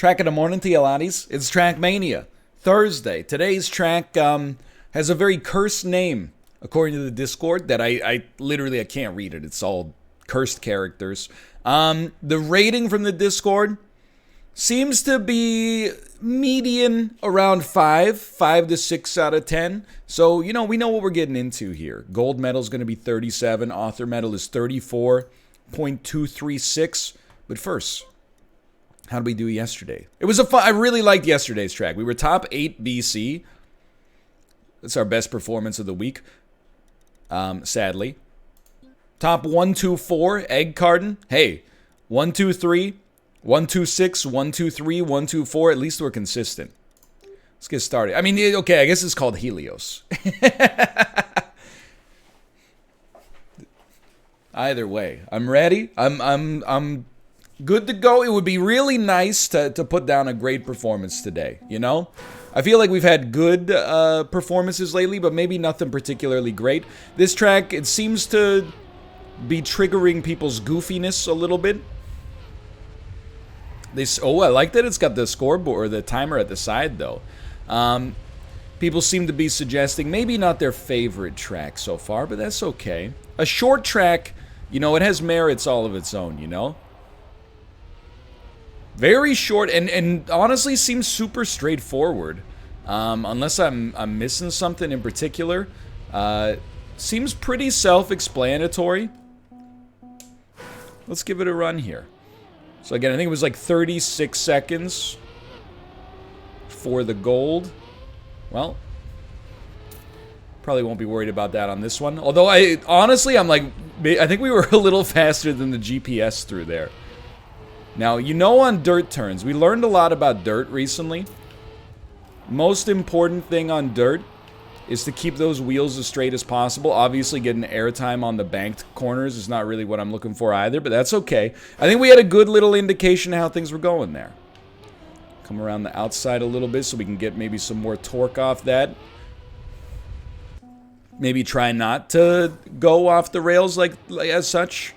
Track of the morning to you laddies. It's Trackmania. Thursday. Today's track has a very cursed name, according to the Discord, that I literally can't read it. It's all cursed characters. The rating from the Discord seems to be median around 5 to 6 out of 10. So, we know what we're getting into here. Gold medal is going to be 37. Author medal is 34.236. But first, how did we do yesterday? It was I really liked yesterday's track. We were top 8 BC. That's our best performance of the week. Sadly. Top 1, 2, 4, Egg Carton. Hey, 1, 2, 3, 1, 2, 6, 1, 2, 3, 1, 2, 4. At least we're consistent. Let's get started. I mean, okay, I guess it's called Helios. Either way, I'm ready. I'm good to go. It would be really nice to put down a great performance today, I feel like we've had good performances lately, but maybe nothing particularly great. This track, it seems to be triggering people's goofiness a little bit. I like that it's got the scoreboard or the timer at the side, though. People seem to be suggesting maybe not their favorite track so far, but that's okay. A short track, it has merits all of its own, Very short and honestly seems super straightforward. Unless I'm missing something in particular. Seems pretty self-explanatory. Let's give it a run here. So again, I think it was like 36 seconds for the gold. Well, probably won't be worried about that on this one. Although I think we were a little faster than the GPS through there. Now, on dirt turns, we learned a lot about dirt recently. Most important thing on dirt is to keep those wheels as straight as possible. Obviously, getting airtime on the banked corners is not really what I'm looking for either, but that's okay. I think we had a good little indication of how things were going there. Come around the outside a little bit so we can get maybe some more torque off that. Maybe try not to go off the rails like as such.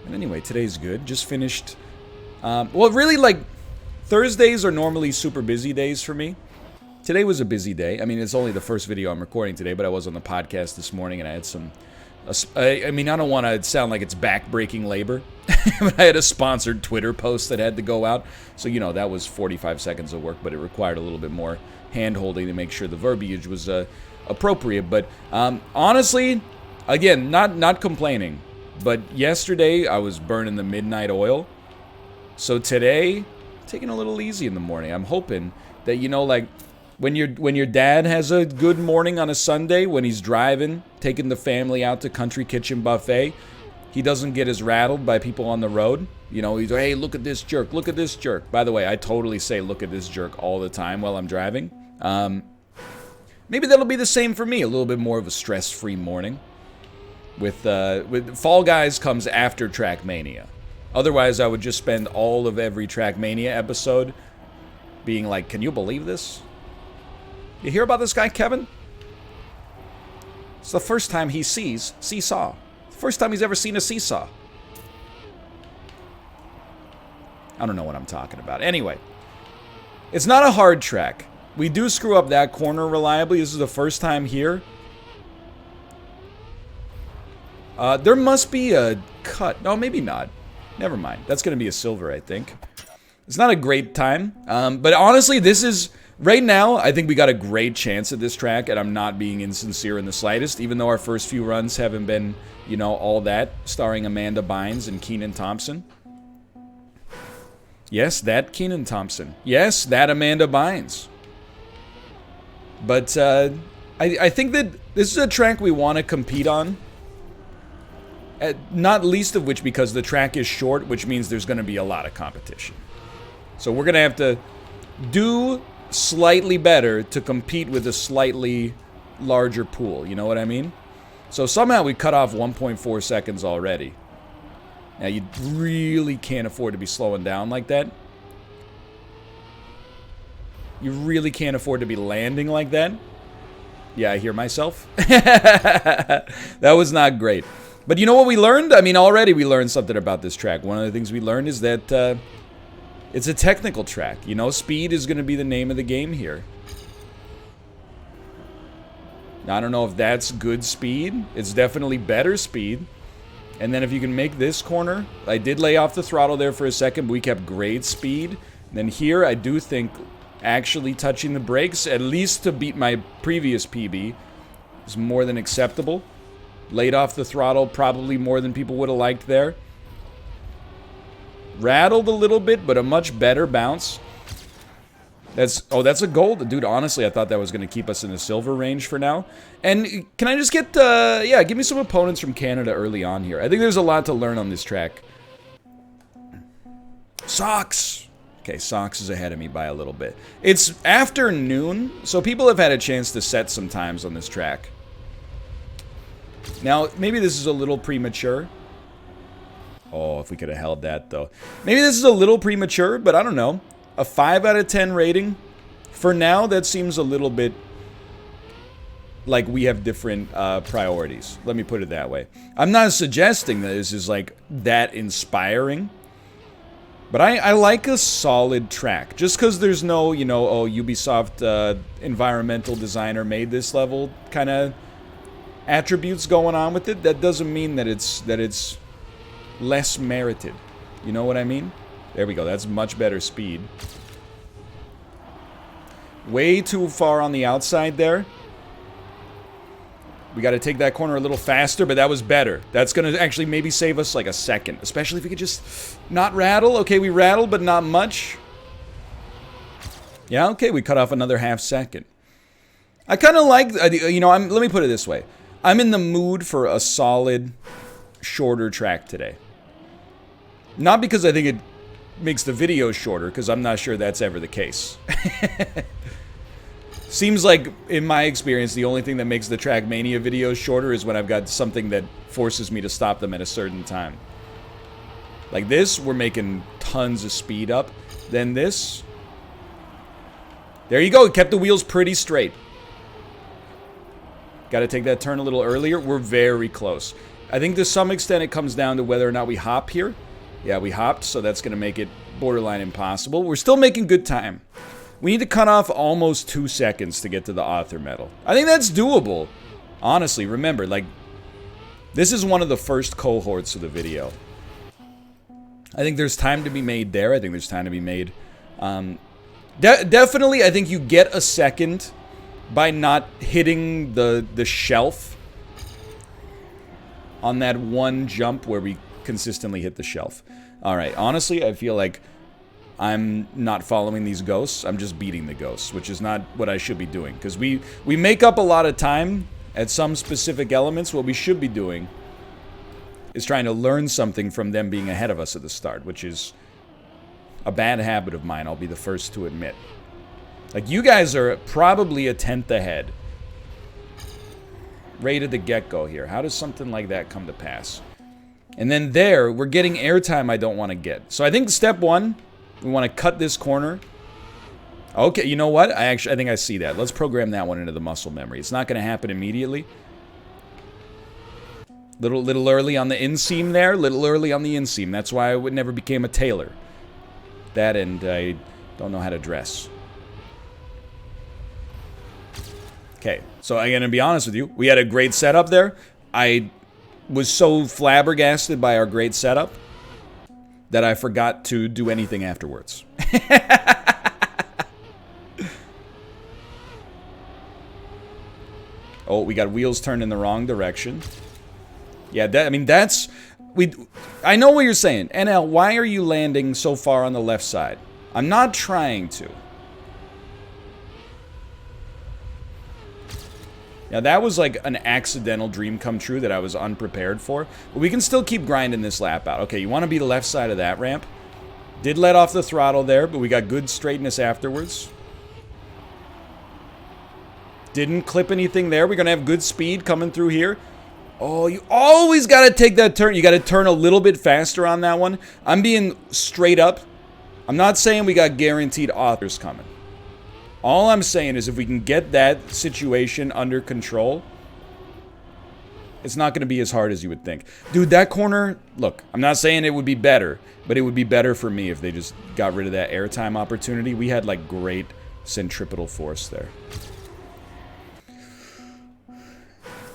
And anyway, today's good. Just finished. Thursdays are normally super busy days for me. Today was a busy day. I mean, it's only the first video I'm recording today, but I was on the podcast this morning and I had some... I don't want to sound like it's back-breaking labor, but I had a sponsored Twitter post that had to go out. So, that was 45 seconds of work, but it required a little bit more hand-holding to make sure the verbiage was appropriate. But honestly, again, not complaining. But yesterday, I was burning the midnight oil. So today, taking a little easy in the morning. I'm hoping that, when your dad has a good morning on a Sunday, when he's driving, taking the family out to Country Kitchen Buffet, he doesn't get as rattled by people on the road. He's like, hey, look at this jerk, look at this jerk. By the way, I totally say look at this jerk all the time while I'm driving. Maybe that'll be the same for me, a little bit more of a stress-free morning. With Fall Guys comes after Trackmania. Otherwise, I would just spend all of every Trackmania episode being like, can you believe this? You hear about this guy, Kevin? It's the first time he sees seesaw. The first time he's ever seen a seesaw. I don't know what I'm talking about. Anyway, it's not a hard track. We do screw up that corner reliably. This is the first time here. There must be a cut. No, maybe not. Never mind. That's going to be a silver, I think. It's not a great time. But honestly, this is... Right now, I think we got a great chance at this track, and I'm not being insincere in the slightest, even though our first few runs haven't been, all that, starring Amanda Bynes and Kenan Thompson. Yes, that Kenan Thompson. Yes, that Amanda Bynes. But I think that this is a track we want to compete on. Not least of which because the track is short, which means there's going to be a lot of competition. So we're going to have to do slightly better to compete with a slightly larger pool. You know what I mean? So somehow we cut off 1.4 seconds already. Now you really can't afford to be slowing down like that. You really can't afford to be landing like that. Yeah, I hear myself. That was not great. But you know what we learned? I mean, already we learned something about this track. One of the things we learned is that It's a technical track. You know, speed is going to be the name of the game here. Now, I don't know if that's good speed. It's definitely better speed. And then if you can make this corner, I did lay off the throttle there for a second, but we kept great speed. And then here, I do think actually touching the brakes, at least to beat my previous PB, is more than acceptable. Laid off the throttle, probably more than people would have liked there. Rattled a little bit, but a much better bounce. That's a gold. Dude, honestly, I thought that was going to keep us in the silver range for now. And can I just get, yeah, give me some opponents from Canada early on here. I think there's a lot to learn on this track. Socks. Okay, Socks is ahead of me by a little bit. It's afternoon, so people have had a chance to set some times on this track. Now, maybe this is a little premature. Oh, if we could have held that, though. Maybe this is a little premature, but I don't know. A 5 out of 10 rating. For now, that seems a little bit like we have different priorities. Let me put it that way. I'm not suggesting that this is like that inspiring. But I like a solid track. Just because there's no, you know, oh, Ubisoft environmental designer made this level kind of attributes going on with it, that doesn't mean that it's less merited. You know what I mean? There we go. That's much better speed. Way too far on the outside there. We got to take that corner a little faster, but that was better. That's going to actually maybe save us like a second. Especially if we could just not rattle. Okay, we rattled, but not much. Yeah, okay, we cut off another half second. I kind of like, you know, let me put it this way. I'm in the mood for a solid, shorter track today. Not because I think it makes the video shorter, because I'm not sure that's ever the case. Seems like, in my experience, the only thing that makes the Trackmania videos shorter is when I've got something that forces me to stop them at a certain time. Like this, we're making tons of speed up. Then this. There you go, it kept the wheels pretty straight. Got to take that turn a little earlier. We're very close. I think to some extent it comes down to whether or not we hop here. Yeah, we hopped, so that's going to make it borderline impossible. We're still making good time. We need to cut off almost 2 seconds to get to the author medal. I think that's doable. Honestly, remember, like, this is one of the first cohorts of the video. I think there's time to be made there. I think there's time to be made. Definitely, I think you get a second by not hitting the shelf on that one jump where we consistently hit the shelf. Alright, honestly, I feel like I'm not following these ghosts. I'm just beating the ghosts, which is not what I should be doing. Because we make up a lot of time at some specific elements. What we should be doing is trying to learn something from them being ahead of us at the start, which is a bad habit of mine, I'll be the first to admit. Like, you guys are probably a 10th ahead. Right at the get-go here. How does something like that come to pass? And then there, we're getting airtime I don't want to get. So I think step one, we want to cut this corner. Okay, you know what? I think I see that. Let's program that one into the muscle memory. It's not going to happen immediately. Little early on the inseam there. Little early on the inseam. That's why I never became a tailor. That and I don't know how to dress. Okay, so I'm going to be honest with you. We had a great setup there. I was so flabbergasted by our great setup that I forgot to do anything afterwards. Oh, we got wheels turned in the wrong direction. Yeah, I mean, that's... I know what you're saying. NL, why are you landing so far on the left side? I'm not trying to. Now, that was like an accidental dream come true that I was unprepared for. But we can still keep grinding this lap out. Okay, you want to be the left side of that ramp. Did let off the throttle there, but we got good straightness afterwards. Didn't clip anything there. We're going to have good speed coming through here. Oh, you always got to take that turn. You got to turn a little bit faster on that one. I'm being straight up. I'm not saying we got guaranteed authors coming. All I'm saying is if we can get that situation under control, It's not going to be as hard as you would think. Dude, that corner, look, I'm not saying it would be better, but it would be better for me if they just got rid of that airtime opportunity. We had, like, great centripetal force there.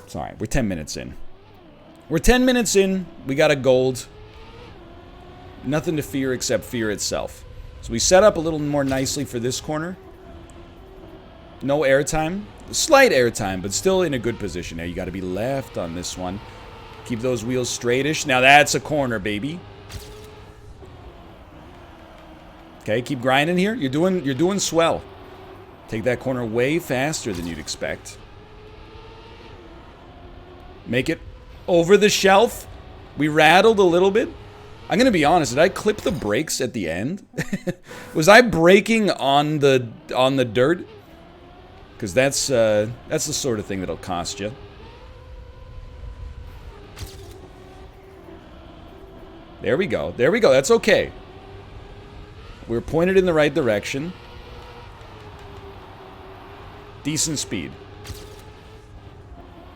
It's all right. We're 10 minutes in. We're 10 minutes in. We got a gold. Nothing to fear except fear itself. So we set up a little more nicely for this corner. No airtime. Slight airtime, but still in a good position. Now you got to be left on this one. Keep those wheels straightish. Now that's a corner, baby. Okay, keep grinding here. You're doing swell. Take that corner way faster than you'd expect. Make it over the shelf. We rattled a little bit. I'm gonna be honest. Did I clip the brakes at the end? Was I braking on the dirt? Because that's the sort of thing that'll cost you. There we go. There we go. That's okay. We're pointed in the right direction. Decent speed.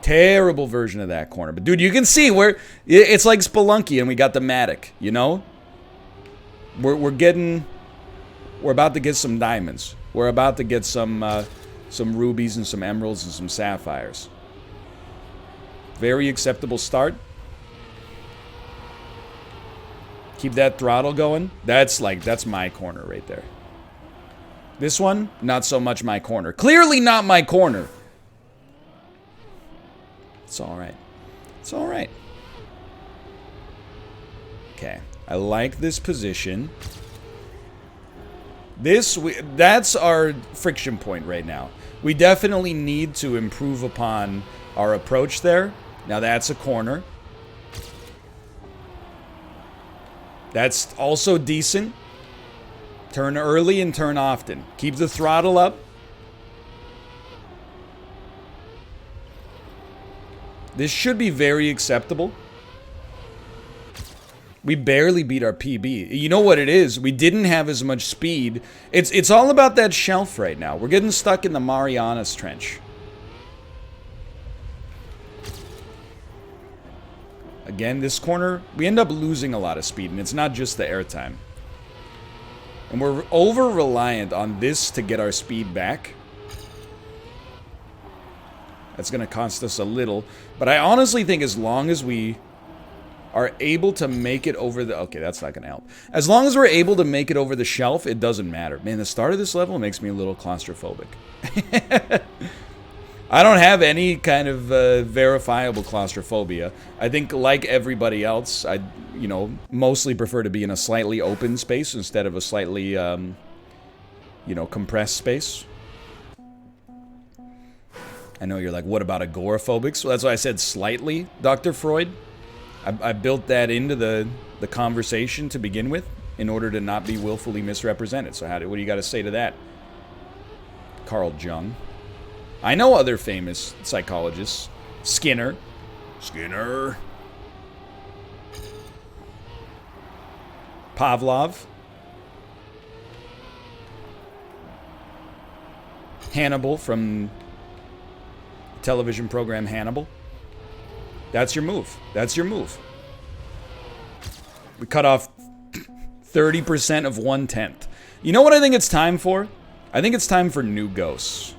Terrible version of that corner. But, dude, you can see where... It's like Spelunky and we got the Matic, you know? We're getting... We're about to get some diamonds. We're about to get some rubies and some emeralds and some sapphires. Very acceptable start. Keep that throttle going. That's my corner right there. This one, not so much my corner. Clearly not my corner. It's all right. It's all right. Okay. I like this position. That's our friction point right now. We definitely need to improve upon our approach there. Now that's a corner. That's also decent. Turn early and turn often. Keep the throttle up. This should be very acceptable. We barely beat our PB. You know what it is? We didn't have as much speed. It's all about that shelf right now. We're getting stuck in the Marianas Trench. Again, this corner, we end up losing a lot of speed, and it's not just the airtime. And we're over-reliant on this to get our speed back. That's going to cost us a little. But I honestly think as long as we are able to make it over the... Okay, that's not going to help. As long as we're able to make it over the shelf, it doesn't matter. Man, the start of this level makes me a little claustrophobic. I don't have any kind of verifiable claustrophobia. I think, like everybody else, I, mostly prefer to be in a slightly open space instead of a slightly, compressed space. I know you're like, what about agoraphobics? So that's why I said slightly, Dr. Freud. I built that into the conversation to begin with in order to not be willfully misrepresented. So what do you got to say to that? Carl Jung. I know other famous psychologists. Skinner. Pavlov. Hannibal from the television program Hannibal. That's your move. That's your move. We cut off 30% of 1/10. You know what I think it's time for? I think it's time for new ghosts.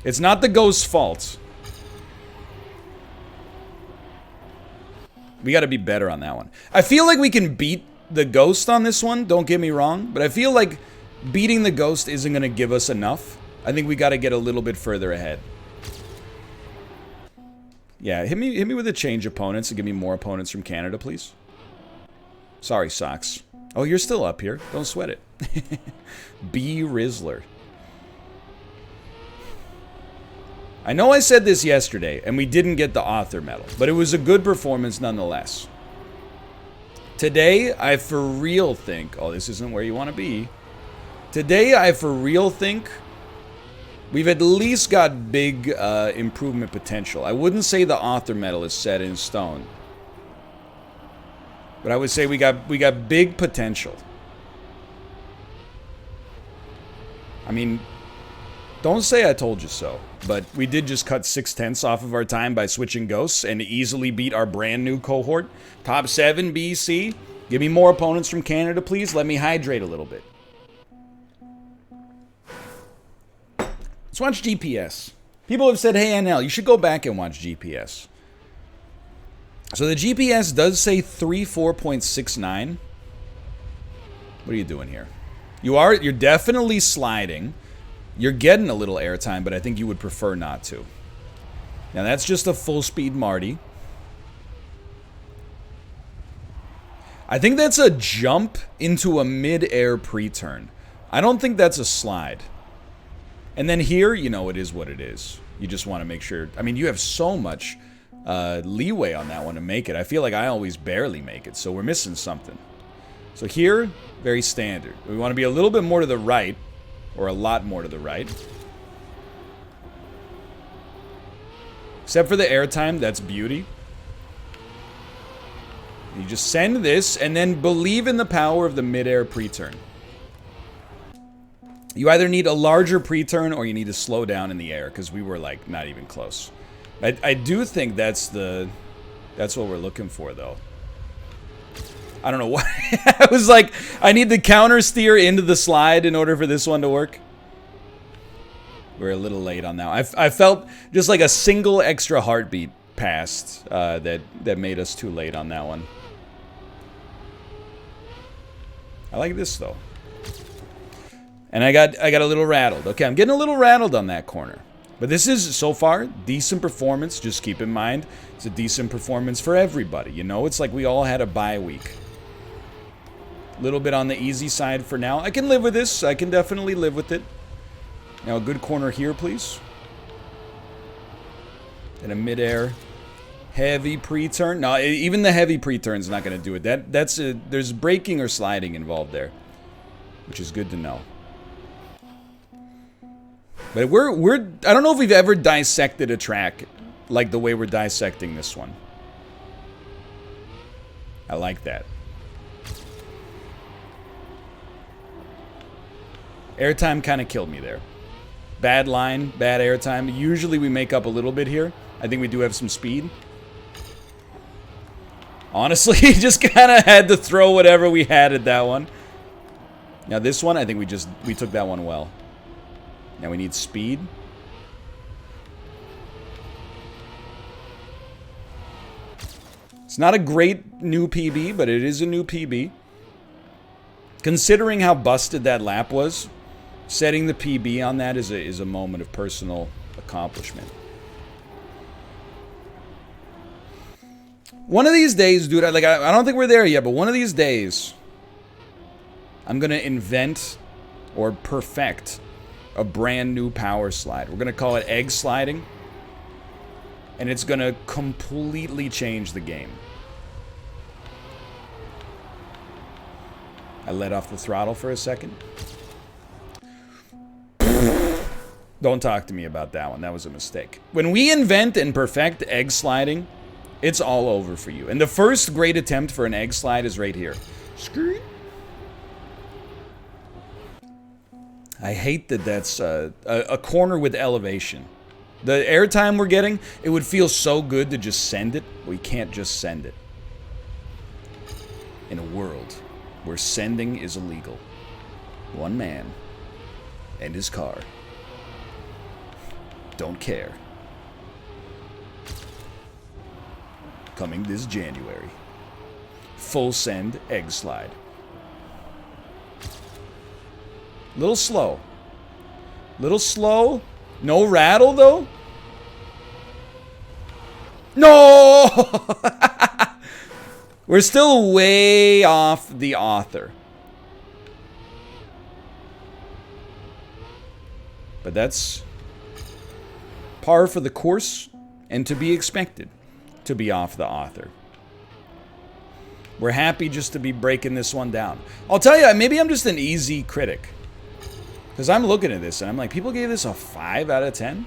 It's not the ghost's fault. We got to be better on that one. I feel like we can beat the ghost on this one, don't get me wrong, but I feel like beating the ghost isn't going to give us enough. I think we got to get a little bit further ahead. Yeah, hit me with a change opponents and give me more opponents from Canada, please. Sorry, Socks. Oh, you're still up here. Don't sweat it. B. Rizzler. I know I said this yesterday, and we didn't get the author medal, but it was a good performance nonetheless. Today, I for real think... Oh, this isn't where you want to be. Today, I for real think we've at least got big improvement potential. I wouldn't say the author medal is set in stone, but I would say we got big potential. I mean, Don't say I told you so, but we did just cut 6/10 off of our time by switching ghosts and easily beat our brand new cohort. Top 7 BC. Give me more opponents from Canada, please. Let me hydrate a little bit. Let's watch GPS. People have said, hey, NL, you should go back and watch GPS. So the GPS does say 34.69. What are you doing here? You're definitely sliding. You're getting a little airtime, but I think you would prefer not to. Now that's just a full speed Marty. I think that's a jump into a mid-air pre-turn. I don't think that's a slide. And then here, you know, it is what it is. You just want to make sure. I mean, you have so much leeway on that one to make it. I feel like I always barely make it, so we're missing something. So here, very standard. We want to be a little bit more to the right, or a lot more to the right. Except for the airtime, that's beauty. You just send this, and then believe in the power of the mid-air pre-turn. You either need a larger pre-turn, or you need to slow down in the air, because we were, like, not even close. I do think that's what we're looking for, though. I don't know why. I was like, I need the counter steer into the slide in order for this one to work. We're a little late on that. I felt just like a single extra heartbeat passed that made us too late on that one. I like this though. And I got a little rattled. Okay, I'm getting a little rattled on that corner. But this is, so far, decent performance. Just keep in mind, it's a decent performance for everybody. You know, it's like we all had a bye week. A little bit on the easy side for now. I can live with this. I can definitely live with it. Now, a good corner here, please. And a mid-air heavy pre-turn. No, even the heavy pre-turn is not going to do it. There's braking or sliding involved there, which is good to know. But I don't know if we've ever dissected a track like the way we're dissecting this one. I like that. Airtime kind of killed me there. Bad line, bad airtime. Usually we make up a little bit here. I think we do have some speed. Honestly, just kind of had to throw whatever we had at that one. Now this one, I think we took that one well. Now we need speed. It's not a great new PB, but it is a new PB. Considering how busted that lap was, setting the PB on that is a moment of personal accomplishment. One of these days, dude, I don't think we're there yet, but one of these days, I'm going to invent or perfect a brand new power slide. We're going to call it egg sliding. And it's going to completely change the game. I let off the throttle for a second. Don't talk to me about that one. That was a mistake. When we invent and perfect egg sliding, it's all over for you. And the first great attempt for an egg slide is right here. Screw. I hate that that's a corner with elevation. The airtime we're getting, it would feel so good to just send it. We can't just send it. In a world where sending is illegal, one man and his car don't care. Coming this January. Full send egg slide. Little slow. Little slow. No rattle, though. No! We're still way off the author. But that's par for the course and to be expected to be off the author. We're happy just to be breaking this one down. I'll tell you, maybe I'm just an easy critic. Because I'm looking at this and I'm like, people gave this a 5 out of 10?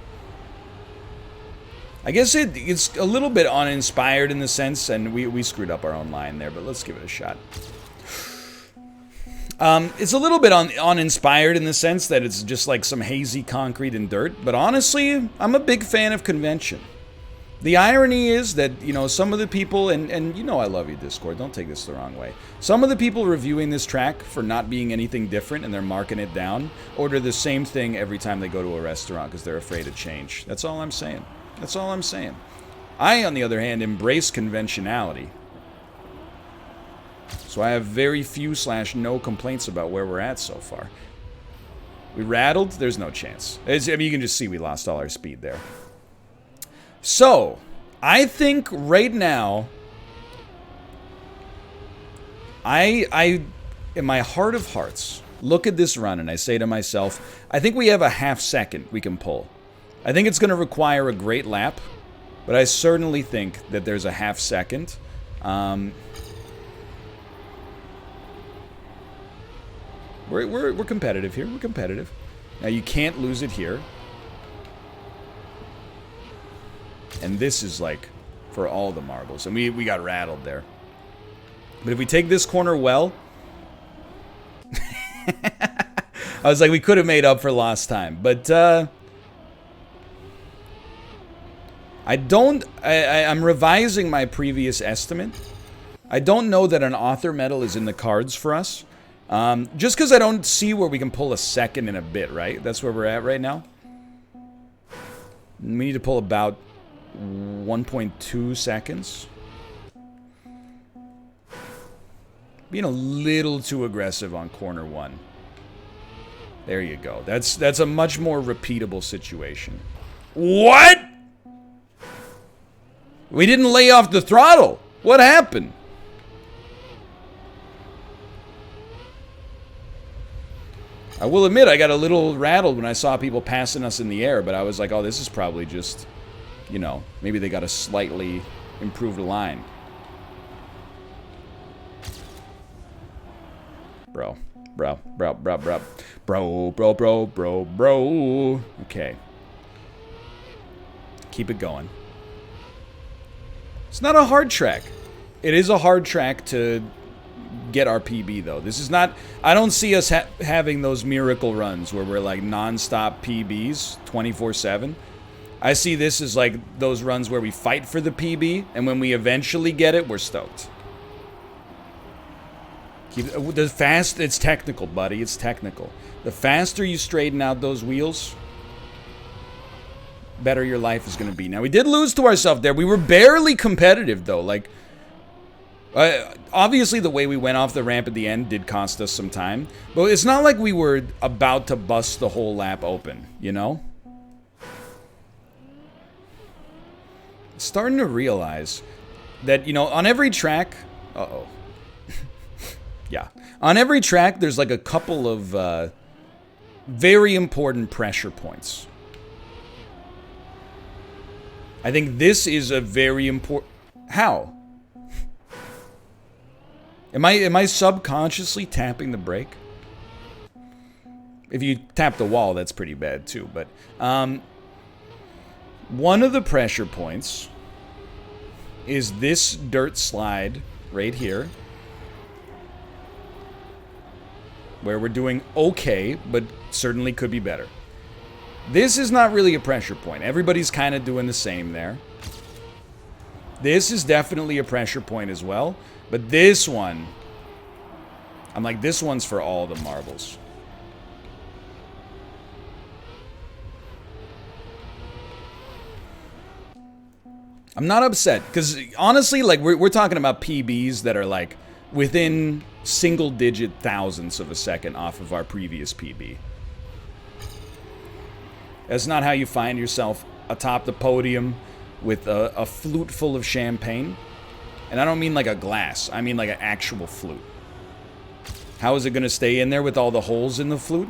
I guess it's a little bit uninspired in the sense, and we screwed up our own line there, but let's give it a shot. It's a little bit uninspired in the sense that it's just like some hazy concrete and dirt. But honestly, I'm a big fan of convention. The irony is that, you know, some of the people, and you know I love you, Discord, don't take this the wrong way. Some of the people reviewing this track for not being anything different and they're marking it down, order the same thing every time they go to a restaurant because they're afraid of change. That's all I'm saying. That's all I'm saying. I, on the other hand, embrace conventionality. So I have very few / no complaints about where we're at so far. We rattled? There's no chance. I mean, you can just see we lost all our speed there. So, I think right now, I, in my heart of hearts, look at this run and I say to myself, I think we have a ½ second we can pull. I think it's going to require a great lap, but I certainly think that there's a ½ second. We're competitive here. We're competitive. Now, you can't lose it here. And this is like for all the marbles. And we got rattled there. But if we take this corner well... I was like, we could have made up for lost time. But, I'm revising my previous estimate. I don't know that an author medal is in the cards for us. Just because I don't see where we can pull a second in a bit, right? That's where we're at right now. We need to pull about 1.2 seconds. Being a little too aggressive on corner 1. There you go. That's a much more repeatable situation. What? We didn't lay off the throttle. What happened? I will admit I got a little rattled when I saw people passing us in the air, but I was like, oh, this is probably just, you know, maybe they got a slightly improved line. Bro. Okay. Keep it going. It's not a hard track. It is a hard track to get our PB, though. This is not... I don't see us having those miracle runs where we're like non-stop PBs 24/7. I see this as like those runs where we fight for the PB, and when we eventually get it, we're stoked. It's technical, buddy. It's technical. The faster you straighten out those wheels, better your life is going to be. Now, we did lose to ourselves there. We were barely competitive, though. Like, obviously, the way we went off the ramp at the end did cost us some time. But it's not like we were about to bust the whole lap open, you know? Starting to realize that, you know, on every track... Uh-oh. Yeah. On every track, there's like a couple of very important pressure points. I think this is a very important... How? Am I subconsciously tapping the brake? If you tap the wall, that's pretty bad too. But one of the pressure points is this dirt slide right here, where we're doing okay, but certainly could be better. This is not really a pressure point. Everybody's kind of doing the same there. This is definitely a pressure point as well. But this one, I'm like, this one's for all the marbles. I'm not upset, because honestly, like, we're talking about PBs that are like within single-digit thousandths of a second off of our previous PB. That's not how you find yourself atop the podium with a flute full of champagne. And I don't mean like a glass. I mean like an actual flute. How is it going to stay in there with all the holes in the flute?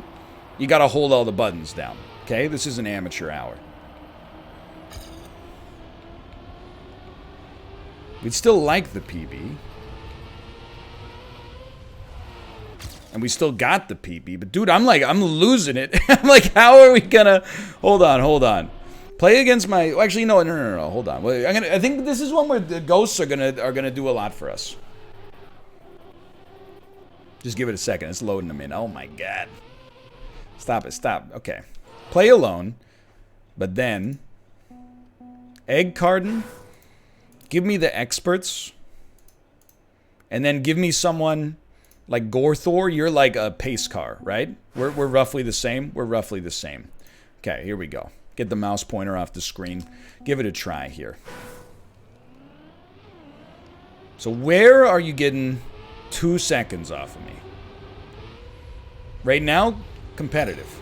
You got to hold all the buttons down. Okay? This is an amateur hour. We'd still like the PB. And we still got the PB. But dude, I'm losing it. I'm like, how are we gonna... Hold on. Play against my... Actually, no. Hold on. I think this is one where the ghosts are gonna do a lot for us. Just give it a second. It's loading them in. Oh my god. Stop it. Stop. Okay. Play alone. But then... Egg Carden. Give me the experts. And then give me someone like Gorthor. You're like a pace car, right? We're roughly the same. We're roughly the same. Okay, here we go. Get the mouse pointer off the screen. Give it a try here. So where are you getting 2 seconds off of me? Right now, competitive.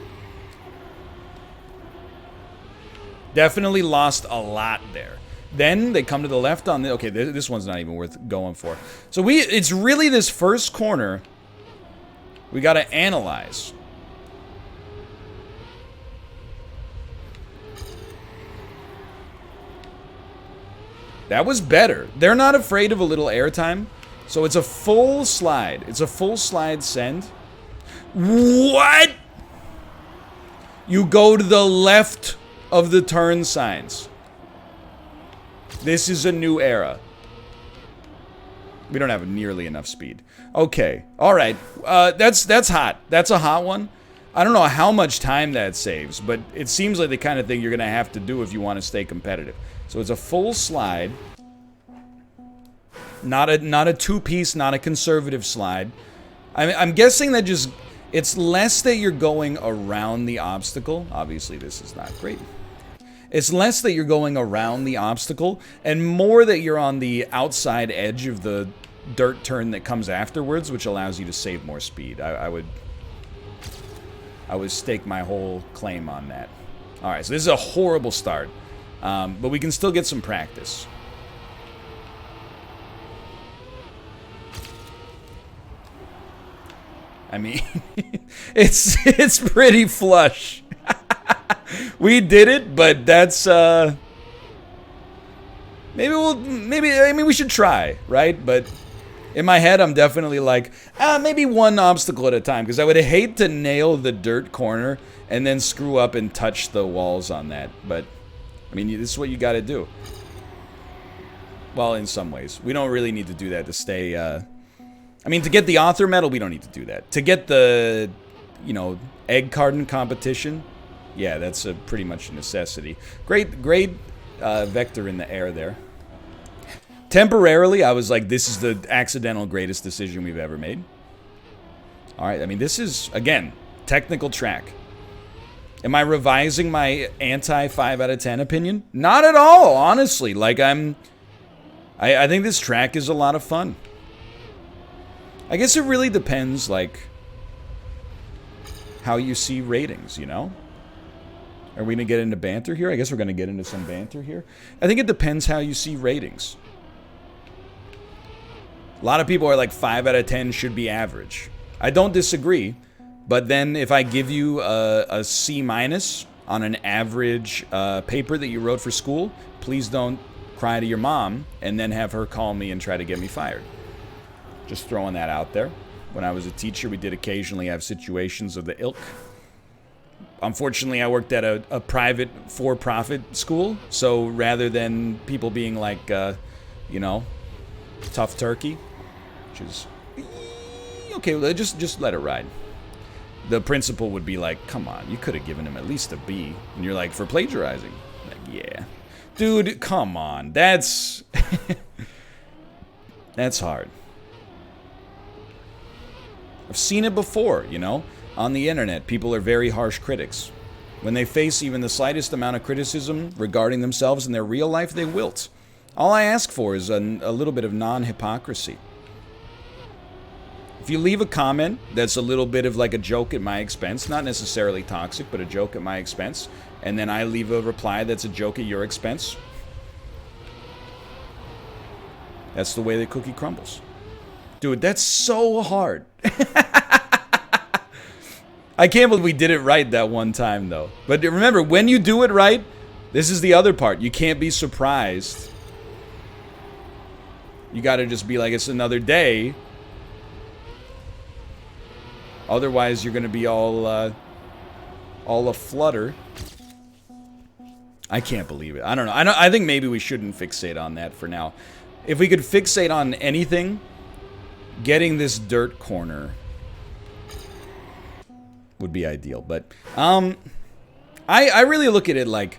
Definitely lost a lot there. Then they come to the left on the... Okay, this one's not even worth going for. So it's really this first corner we got to analyze. That was better. They're not afraid of a little airtime. So it's a full slide. It's a full slide send. What? You go to the left of the turn signs. This is a new era. We don't have nearly enough speed. Okay. All right. That's hot. That's a hot one. I don't know how much time that saves, but it seems like the kind of thing you're going to have to do if you want to stay competitive. So it's a full slide. Not a two-piece, not a conservative slide. I'm guessing that just... It's less that you're going around the obstacle. Obviously, this is not great. It's less that you're going around the obstacle, and more that you're on the outside edge of the dirt turn that comes afterwards, which allows you to save more speed. I would stake my whole claim on that. All right, so this is a horrible start, but we can still get some practice. I mean, it's pretty flush. We did it, but that's maybe we should try, right? But in my head, I'm definitely like, maybe one obstacle at a time, because I would hate to nail the dirt corner and then screw up and touch the walls on that. But I mean, this is what you got to do. Well, in some ways, we don't really need to do that to stay. I mean, to get the author medal, we don't need to do that. To get the, egg carton competition, yeah, that's pretty much a necessity. Great vector in the air there. Temporarily, I was like, this is the accidental greatest decision we've ever made. All right, I mean, this is, again, technical track. Am I revising my anti-5 out of 10 opinion? Not at all, honestly. Like, I think this track is a lot of fun. I guess it really depends, like, how you see ratings, Are we going to get into banter here? I guess we're going to get into some banter here. I think it depends how you see ratings. A lot of people are like 5 out of 10 should be average. I don't disagree, but then if I give you a C- on an average paper that you wrote for school, please don't cry to your mom and then have her call me and try to get me fired. Just throwing that out there. When I was a teacher, we did occasionally have situations of the ilk. Unfortunately, I worked at a private for-profit school, so rather than people being like, tough turkey, which is, okay, just let it ride. The principal would be like, come on, you could have given him at least a B. And you're like, for plagiarizing? Like, yeah. Dude, come on. That's... that's hard. I've seen it before, On the internet, people are very harsh critics. When they face even the slightest amount of criticism regarding themselves in their real life, they wilt. All I ask for is a little bit of non-hypocrisy. If you leave a comment that's a little bit of like a joke at my expense, not necessarily toxic, but a joke at my expense, and then I leave a reply that's a joke at your expense, that's the way the cookie crumbles. Dude, that's so hard. I can't believe we did it right that one time, though. But remember, when you do it right, this is the other part. You can't be surprised. You gotta just be like, it's another day. Otherwise, you're gonna be all aflutter. I can't believe it. I don't know. I think maybe we shouldn't fixate on that for now. If we could fixate on anything, getting this dirt corner would be ideal. But I really look at it like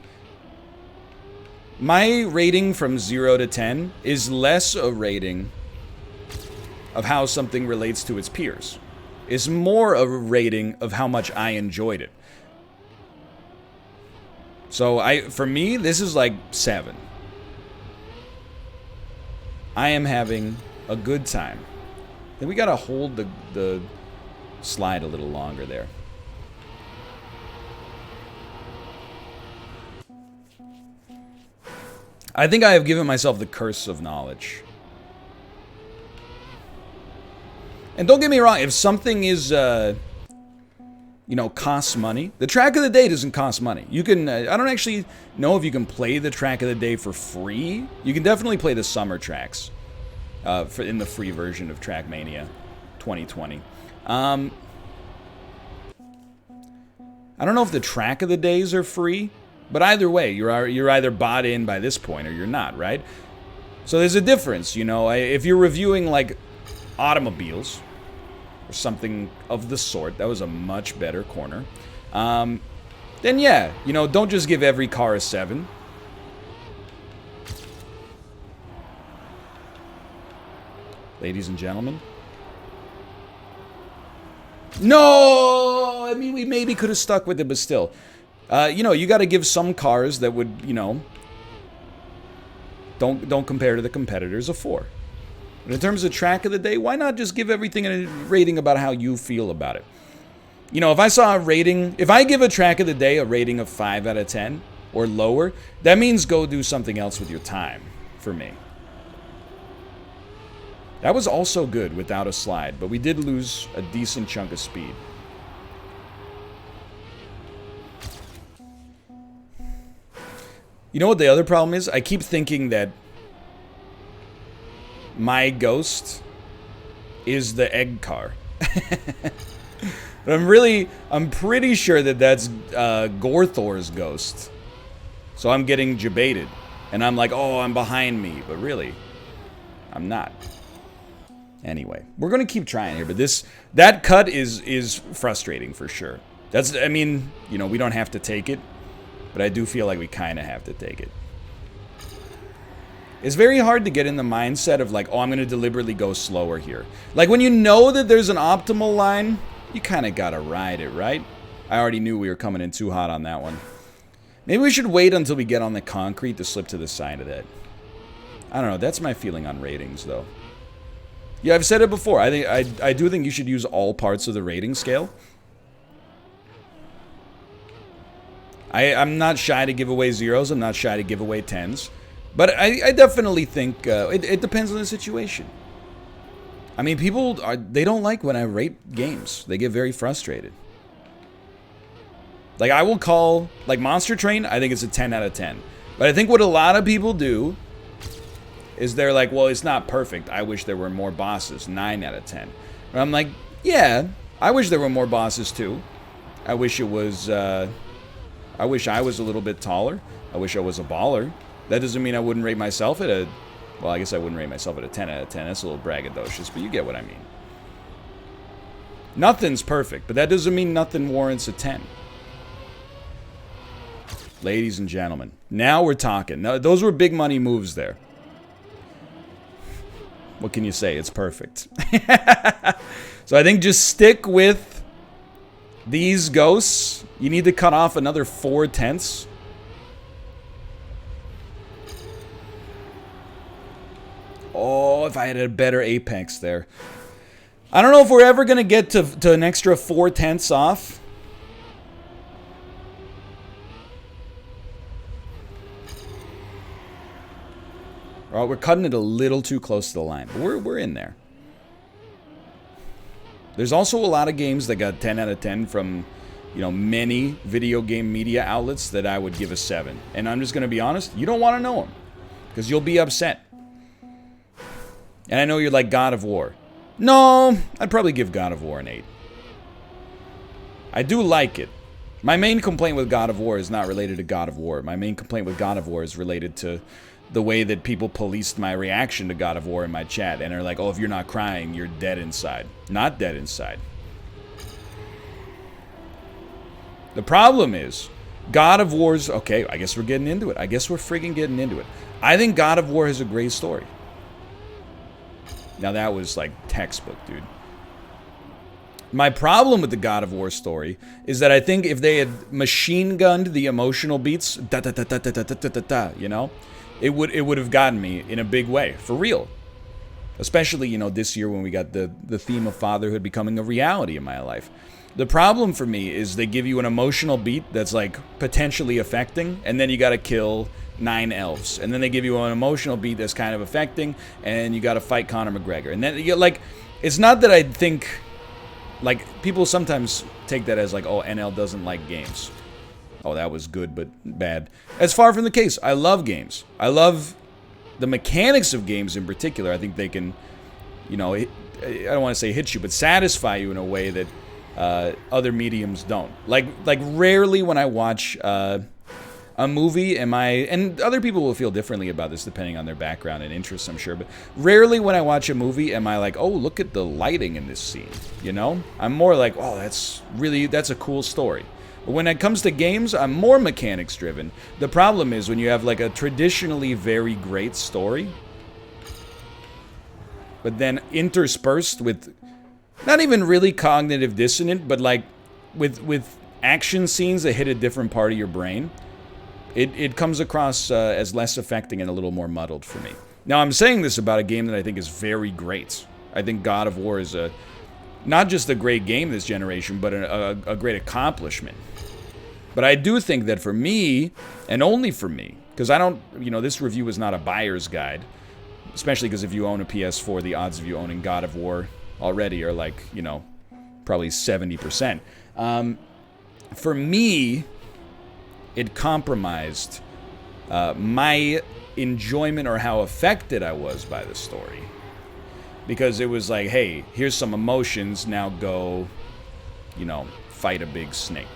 my rating from 0 to 10 is less a rating of how something relates to its peers. It's more a rating of how much I enjoyed it. So for me, this is like 7. I am having a good time. Then we gotta hold the slide a little longer there. I think I have given myself the curse of knowledge. And don't get me wrong, if something is, you know, costs money, the track of the day doesn't cost money. You can, I don't actually know if you can play the track of the day for free. You can definitely play the summer tracks in the free version of Trackmania 2020. I don't know if the track of the days are free, but either way, you're either bought in by this point or you're not, right? So there's a difference, you know. If you're reviewing like automobiles or something of the sort, that was a much better corner. Then yeah, you know, don't just give every car a 7. Ladies and gentlemen. No! I mean, we maybe could have stuck with it, but still. You know, you got to give some cars that would, you know, don't compare to the competitors a 4. But in terms of track of the day, why not just give everything a rating about how you feel about it? You know, if I saw a rating, if I give a track of the day a rating of 5 out of 10 or lower, that means go do something else with your time for me. That was also good without a slide, but we did lose a decent chunk of speed. You know what the other problem is? I keep thinking that my ghost is the egg car. But I'm pretty sure that that's Gorthor's ghost. So I'm getting debated. And I'm like, oh, I'm behind me. But really, I'm not. Anyway, we're going to keep trying here. But that cut is frustrating for sure. I mean, you know, we don't have to take it. But I do feel like we kind of have to take it. It's very hard to get in the mindset of like, oh, I'm going to deliberately go slower here. Like when you know that there's an optimal line, you kind of got to ride it, right? I already knew we were coming in too hot on that one. Maybe we should wait until we get on the concrete to slip to the side of that. I don't know. That's my feeling on ratings, though. Yeah, I've said it before. I do think you should use all parts of the rating scale. I'm not shy to give away 0s. I'm not shy to give away 10s. But I definitely think it depends on the situation. I mean, they don't like when I rate games. They get very frustrated. Like, I will call, like, Monster Train, I think it's a 10 out of 10. But I think what a lot of people do is they're like, well, it's not perfect. I wish there were more bosses. 9 out of 10. And I'm like, yeah, I wish there were more bosses, too. I wish it was, I wish I was a little bit taller. I wish I was a baller. That doesn't mean I wouldn't rate myself at a... Well, I guess I wouldn't rate myself at a 10 out of 10. That's a little braggadocious, but you get what I mean. Nothing's perfect, but that doesn't mean nothing warrants a 10. Ladies and gentlemen, now we're talking. Now, those were big money moves there. What can you say? It's perfect. So I think just stick with these ghosts. You need to cut off another 4 tenths. Oh, if I had a better apex there. I don't know if we're ever going to get to an extra 4 tenths off. Well, we're cutting it a little too close to the line, but we're in there. There's also a lot of games that got 10 out of 10 from, you know, many video game media outlets that I would give a 7. And I'm just going to be honest, you don't want to know them because you'll be upset. And I know you're like God of War. No, I'd probably give God of War an 8. I do like it. My main complaint with God of War is not related to God of War. My main complaint with God of War is related to the way that people policed my reaction to God of War in my chat. And are like, oh, if you're not crying, you're dead inside. Not dead inside. The problem is, God of War's... Okay, I guess we're getting into it. I guess we're friggin' getting into it. I think God of War has a great story. Now that was like textbook, dude. My problem with the God of War story is that I think if they had machine gunned the emotional beats, you know, it would have gotten me in a big way, for real. Especially, you know, this year when we got the theme of fatherhood becoming a reality in my life. The problem for me is they give you an emotional beat that's like potentially affecting, and then you gotta kill 9 elves. And then they give you an emotional beat that's kind of affecting, and you gotta fight Conor McGregor. And then, you like, it's not that I think, like, people sometimes take that as like, oh, NL doesn't like games. Oh, that was good but bad. That's far from the case. I love games. I love the mechanics of games in particular. I think they can, you know, I don't want to say hit you, but satisfy you in a way that other mediums don't. Like rarely when I watch a movie am I, and other people will feel differently about this depending on their background and interests, I'm sure, but rarely when I watch a movie am I like, oh, look at the lighting in this scene, you know? I'm more like, oh, that's a cool story. But when it comes to games, I'm more mechanics driven. The problem is when you have like a traditionally very great story, but then interspersed with not even really cognitive dissonant, but like with action scenes that hit a different part of your brain, it comes across as less affecting and a little more muddled for me. Now, I'm saying this about a game that I think is very great. I think God of War is not just a great game this generation, but a great accomplishment. But I do think that for me, and only for me, because I don't, you know, this review is not a buyer's guide, especially because if you own a PS4, the odds of you owning God of War already are like, you know, probably 70%. For me, it compromised my enjoyment or how affected I was by the story. Because it was like, hey, here's some emotions, now go, you know, fight a big snake.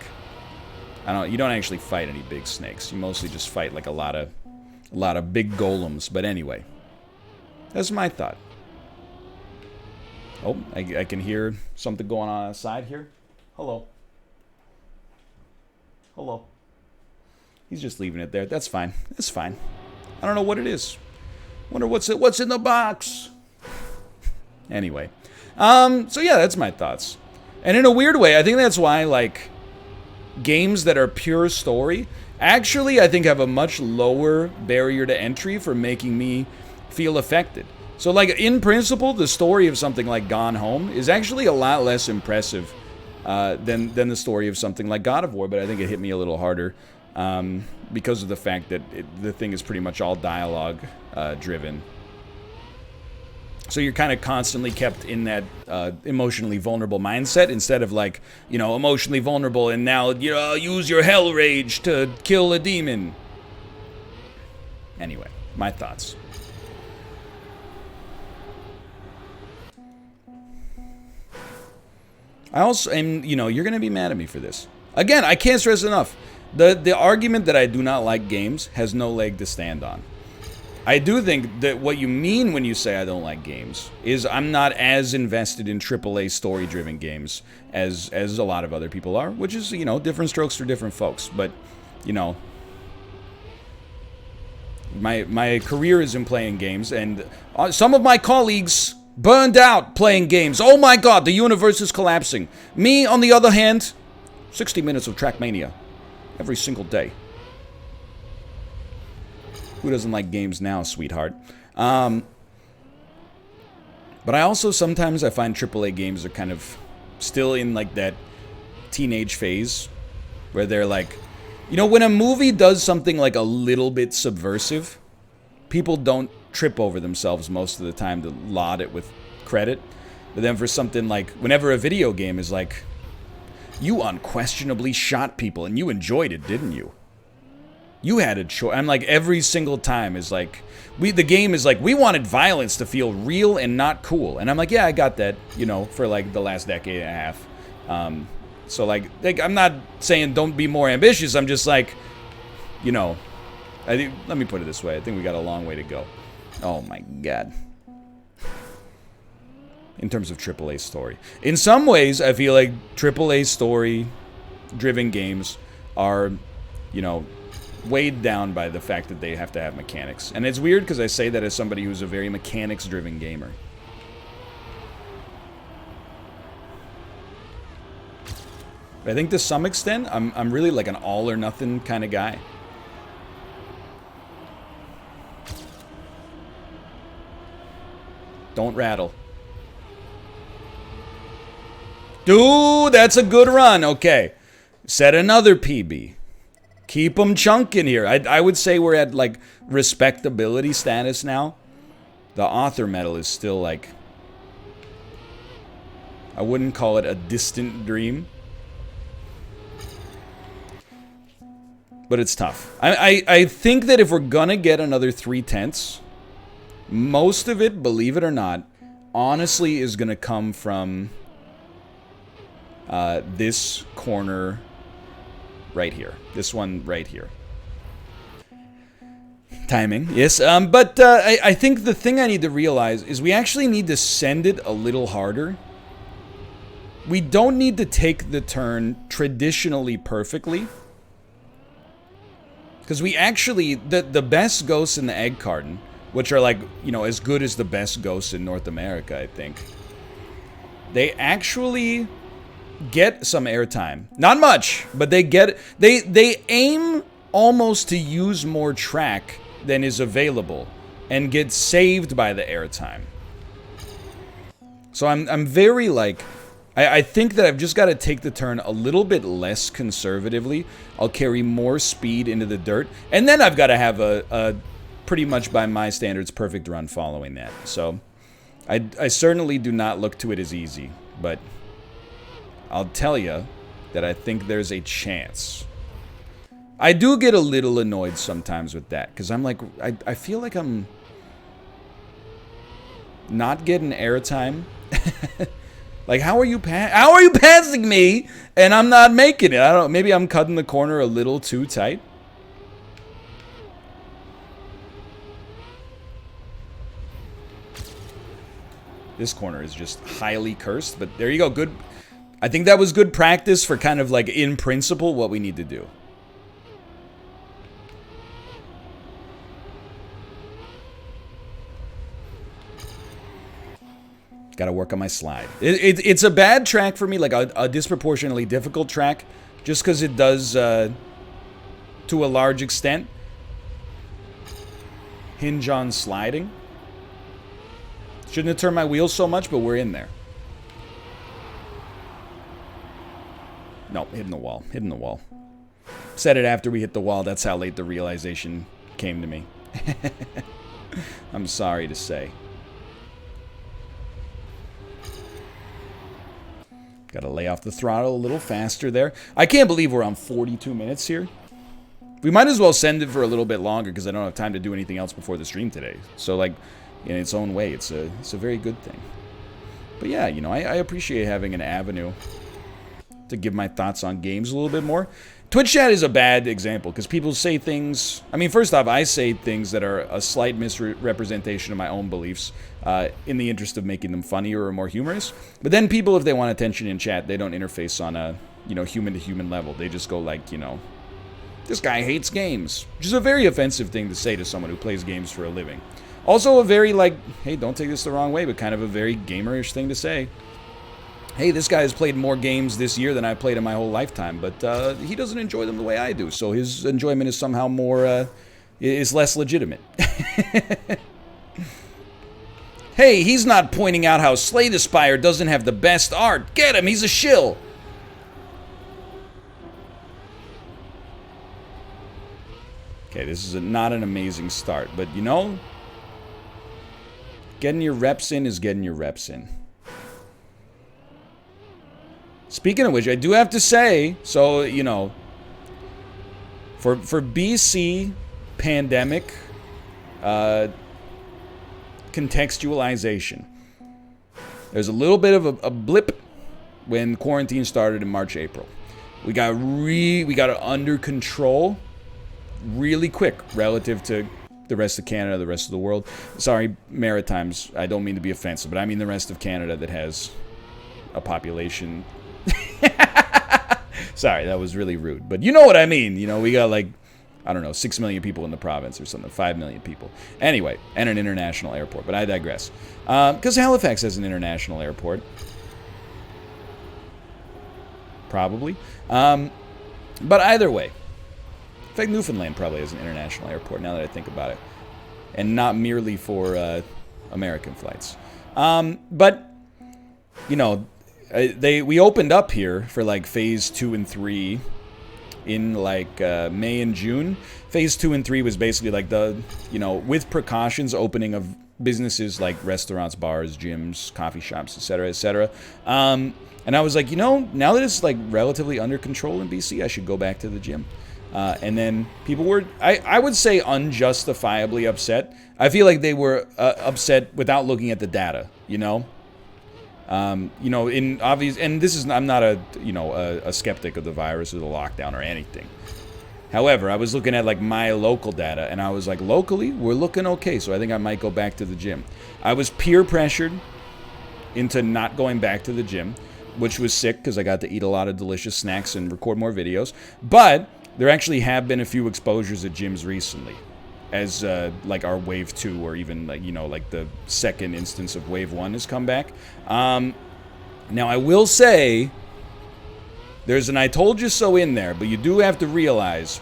You don't actually fight any big snakes. You mostly just fight like a lot of big golems. But anyway, that's my thought. Oh, I can hear something going on outside here. Hello. Hello. He's just leaving it there. That's fine. That's fine. I don't know what it is. Wonder what's in the box. Anyway, so yeah, that's my thoughts. And in a weird way, I think that's why, like, games that are pure story actually, I think, have a much lower barrier to entry for making me feel affected. So, like, in principle, the story of something like Gone Home is actually a lot less impressive than the story of something like God of War, but I think it hit me a little harder because of the fact that the thing is pretty much all dialogue driven. So you're kind of constantly kept in that emotionally vulnerable mindset instead of, like, you know, emotionally vulnerable and now, you know, use your hell rage to kill a demon. Anyway, my thoughts. I also, and you know, you're going to be mad at me for this. Again, I can't stress enough. The argument that I do not like games has no leg to stand on. I do think that what you mean when you say I don't like games is I'm not as invested in AAA story-driven games as a lot of other people are, which is, you know, different strokes for different folks. But, you know, my career is in playing games, and some of my colleagues burned out playing games. Oh my god, the universe is collapsing. Me, on the other hand, 60 minutes of Trackmania every single day. Who doesn't like games now, sweetheart? But I also sometimes I find AAA games are kind of still in like that teenage phase where they're like, you know, when a movie does something like a little bit subversive, people don't trip over themselves most of the time to laud it with credit. But then for something like, whenever a video game is like, you unquestionably shot people and you enjoyed it, didn't you? You had a choice. I'm like, every single time is like, the game is like, we wanted violence to feel real and not cool. And I'm like, yeah, I got that, you know, for like the last decade and a half. So like I'm not saying don't be more ambitious. I'm just like, you know, let me put it this way. I think we got a long way to go. Oh my God. In terms of AAA story. In some ways, I feel like AAA story driven games are, you know, weighed down by the fact that they have to have mechanics. And it's weird because I say that as somebody who's a very mechanics-driven gamer. But I think to some extent, I'm really like an all-or-nothing kind of guy. Don't rattle. Dude, that's a good run. Okay. Set another PB. Keep them chunking here. I would say we're at, like, respectability status now. The author medal is still, like... I wouldn't call it a distant dream. But it's tough. I think that if we're gonna get another 3/10, most of it, believe it or not, honestly is gonna come from this corner right here. This one right here. Timing, yes. But I think the thing I need to realize is we actually need to send it a little harder. We don't need to take the turn traditionally perfectly. Because we actually, the best ghosts in the egg carton, which are like, you know, as good as the best ghosts in North America, I think. They actually get some airtime. Not much, but they get, they aim almost to use more track than is available and get saved by the airtime. So I'm very like, I think that I've just got to take the turn a little bit less conservatively. I'll carry more speed into the dirt. And then I've got to have a pretty much by my standards, perfect run following that. So I certainly do not look to it as easy. But I'll tell you that I think there's a chance. I do get a little annoyed sometimes with that. Because I'm like, I feel like I'm not getting airtime. Like, how are you passing me and I'm not making it? I don't know. Maybe I'm cutting the corner a little too tight. This corner is just highly cursed, but there you go. Good. I think that was good practice for kind of like in principle what we need to do. Got to work on my slide. It's a bad track for me, like a disproportionately difficult track, just because it does, to a large extent, hinge on sliding. Shouldn't have turned my wheels so much, but we're in there. No, hitting the wall. Hitting the wall. Said it after we hit the wall. That's how late the realization came to me. I'm sorry to say. Got to lay off the throttle a little faster there. I can't believe we're on 42 minutes here. We might as well send it for a little bit longer because I don't have time to do anything else before the stream today. So, like, in its own way, it's a very good thing. But yeah, you know, I appreciate having an avenue to give my thoughts on games a little bit more. Twitch chat is a bad example because people say things... I mean, first off, I say things that are a slight misrepresentation of my own beliefs in the interest of making them funnier or more humorous. But then people, if they want attention in chat, they don't interface on a, you know, human-to-human level. They just go like, you know, this guy hates games. Which is a very offensive thing to say to someone who plays games for a living. Also a very, like, hey, don't take this the wrong way, but kind of a very gamerish thing to say. Hey, this guy has played more games this year than I've played in my whole lifetime, but he doesn't enjoy them the way I do, so his enjoyment is somehow more, is less legitimate. Hey, he's not pointing out how Slay the Spire doesn't have the best art. Get him, he's a shill. Okay, this is not an amazing start, but you know, getting your reps in is getting your reps in. Speaking of which, I do have to say, so, you know, for BC pandemic contextualization, there's a little bit of a blip when quarantine started in March, April. We got it under control really quick relative to the rest of Canada, the rest of the world. Sorry, Maritimes, I don't mean to be offensive, but I mean the rest of Canada that has a population Sorry, that was really rude. But you know what I mean. You know, we got like, I don't know, 6 million people in the province or something, 5 million people. Anyway, and an international airport, but I digress. Because Halifax has an international airport. Probably. But either way. In fact, Newfoundland probably has an international airport, now that I think about it. And not merely for American flights. But, you know, we opened up here for like phase 2 and 3 in like May and June. Phase 2 and 3 was basically like the, you know, with precautions, opening of businesses like restaurants, bars, gyms, coffee shops, etc., etc. And I was like, you know, now that it's like relatively under control in BC, I should go back to the gym. And then people were, I would say, unjustifiably upset. I feel like they were upset without looking at the data, you know? You know, in obvious, and this is, I'm not a skeptic of the virus or the lockdown or anything. However, I was looking at like my local data, and I was like, locally, we're looking okay, so I think I might go back to the gym. I was peer pressured into not going back to the gym, which was sick because I got to eat a lot of delicious snacks and record more videos. But there actually have been a few exposures at gyms recently, as like our wave 2 or even like, you know, like the second instance of wave 1 has come back. Now I will say there's an I told you so in there, but you do have to realize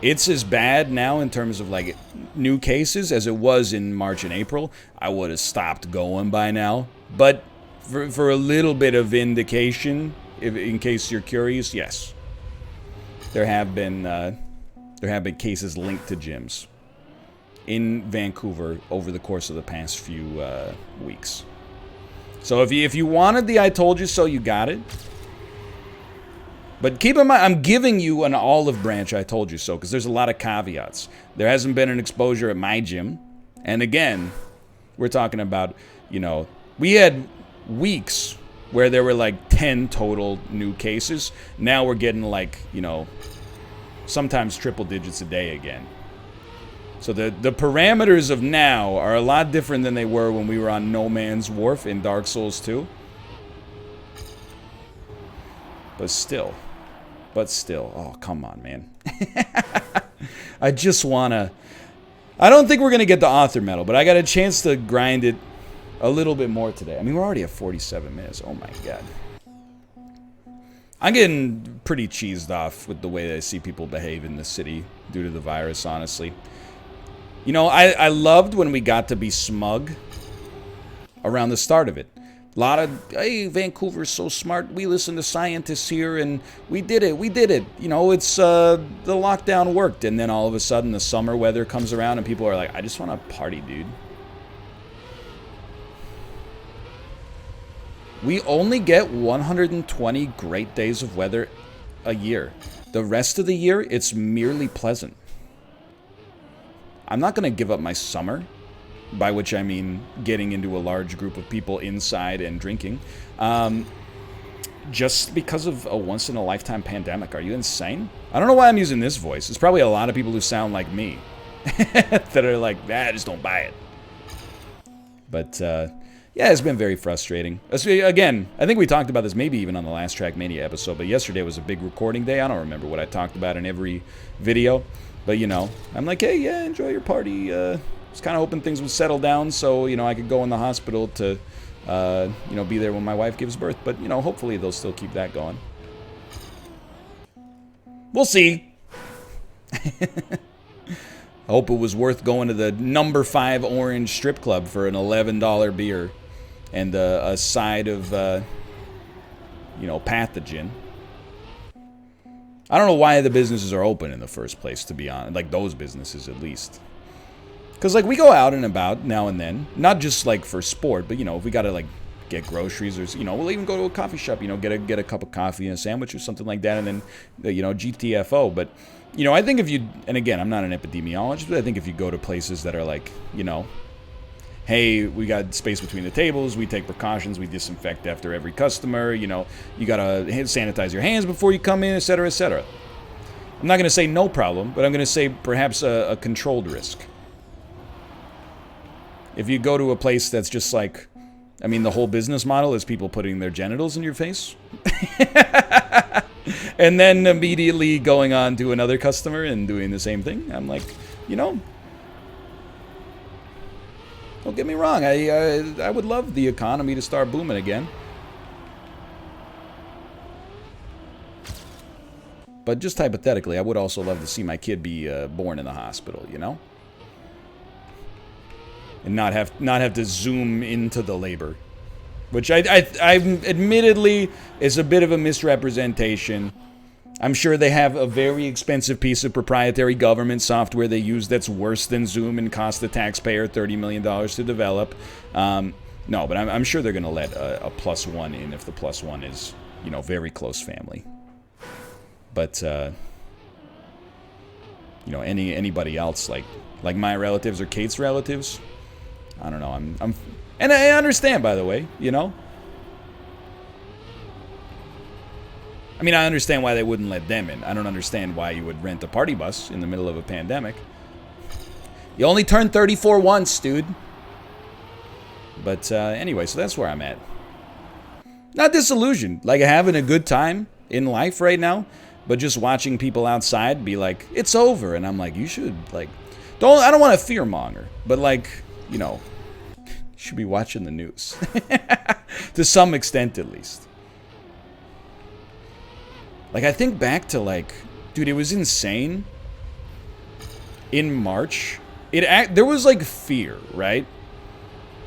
it's as bad now in terms of like new cases as it was in March and April. I would have stopped going by now, but for a little bit of indication, in case you're curious, yes, there have been cases linked to gyms in Vancouver over the course of the past few weeks. So if you wanted the I told you so, you got it. But keep in mind, I'm giving you an olive branch I told you so, because there's a lot of caveats. There hasn't been an exposure at my gym. And again, we're talking about, you know, we had weeks where there were like 10 total new cases. Now we're getting like, you know, sometimes triple digits a day again. So the parameters of now are a lot different than they were when we were on No Man's Wharf in Dark Souls 2. But still, oh, come on, man. I just wanna, I don't think we're gonna get the author medal, but I got a chance to grind it a little bit more today. I mean, we're already at 47 minutes. Oh my God. I'm getting pretty cheesed off with the way that I see people behave in the city due to the virus, honestly. You know, I loved when we got to be smug around the start of it. A lot of, hey, Vancouver's so smart. We listen to scientists here, and we did it. You know, it's, the lockdown worked. And then all of a sudden, the summer weather comes around, and people are like, I just want to party, dude. We only get 120 great days of weather a year. The rest of the year, it's merely pleasant. I'm not going to give up my summer, by which I mean getting into a large group of people inside and drinking, just because of a once-in-a-lifetime pandemic. Are you insane? I don't know why I'm using this voice. There's probably a lot of people who sound like me that are like, just don't buy it. But, yeah, it's been very frustrating. Again, I think we talked about this maybe even on the last Trackmania episode, but yesterday was a big recording day. I don't remember what I talked about in every video. But, you know, I'm like, hey, yeah, enjoy your party. I was kind of hoping things would settle down so, you know, I could go in the hospital to, you know, be there when my wife gives birth. But, you know, hopefully they'll still keep that going. We'll see. I hope it was worth going to the number 5 Orange strip club for an $11 beer and a side of, you know, pathogen. I don't know why the businesses are open in the first place, to be honest. Like, those businesses, at least. Because, like, we go out and about now and then. Not just, like, for sport, but, you know, if we got to, like, get groceries or, you know, we'll even go to a coffee shop, you know, get a cup of coffee and a sandwich or something like that, and then, you know, GTFO. But, you know, I think if you, and again, I'm not an epidemiologist, but I think if you go to places that are, like, you know, hey, we got space between the tables, we take precautions, we disinfect after every customer, you know, you gotta sanitize your hands before you come in, etc., etc. I'm not gonna say no problem, but I'm gonna say perhaps a controlled risk. If you go to a place that's just like, I mean, the whole business model is people putting their genitals in your face, And then immediately going on to another customer and doing the same thing. I'm like, you know, don't get me wrong. I would love the economy to start booming again. But just hypothetically, I would also love to see my kid be born in the hospital, you know? And not have to zoom into the labor. Which I admittedly is a bit of a misrepresentation. I'm sure they have a very expensive piece of proprietary government software they use that's worse than Zoom and cost the taxpayer $30 million to develop. No, but I'm sure they're going to let a +1 in if the +1 is, you know, very close family. But, you know, anybody else, like my relatives or Kate's relatives, I don't know, and I understand, by the way, you know? I mean, I understand why they wouldn't let them in. I don't understand why you would rent a party bus in the middle of a pandemic. You only turn 34 once, dude. But anyway, so that's where I'm at. Not disillusioned. Like, having a good time in life right now, but just watching people outside be like, it's over. And I'm like, you should, like, I don't want to fearmonger, but, like, you know, you should be watching the news. To some extent, at least. Like, I think back to, like, dude, it was insane. In March, there was, like, fear, right?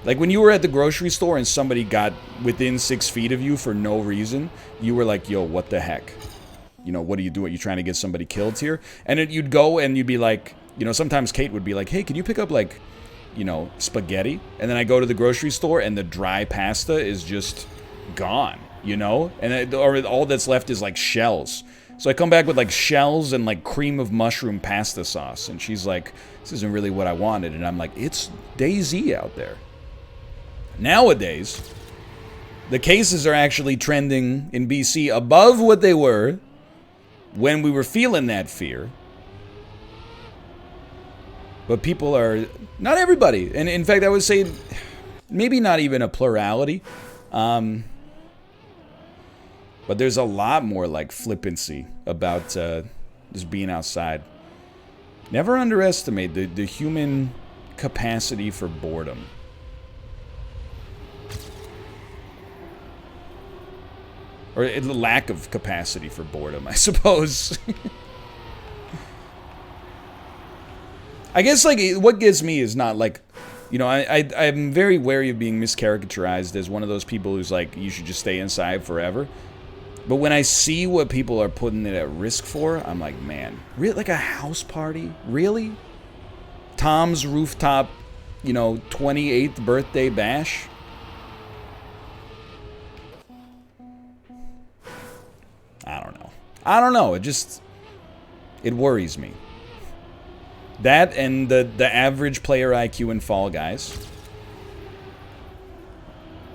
Like, when you were at the grocery store and somebody got within 6 feet of you for no reason, you were like, yo, what the heck? You know, what are you doing? Are you trying to get somebody killed here? And you'd go and you'd be like, you know, sometimes Kate would be like, hey, can you pick up, like, you know, spaghetti? And then I go to the grocery store and the dry pasta is just gone. You know? And or all that's left is, like, shells. So I come back with, like, shells and, like, cream of mushroom pasta sauce. And she's like, this isn't really what I wanted. And I'm like, it's DayZ out there. Nowadays, the cases are actually trending in BC above what they were when we were feeling that fear. But people are... Not everybody. And in fact, I would say maybe not even a plurality. But there's a lot more, like, flippancy about just being outside. Never underestimate the human capacity for boredom. Or the lack of capacity for boredom, I suppose. I guess, like, what gets me is not, like... You know, I'm very wary of being mischaracterized as one of those people who's like, you should just stay inside forever. But when I see what people are putting it at risk for, I'm like, man, really? Like a house party? Really? Tom's rooftop, you know, 28th birthday bash? I don't know. It worries me. That and the average player IQ in Fall Guys.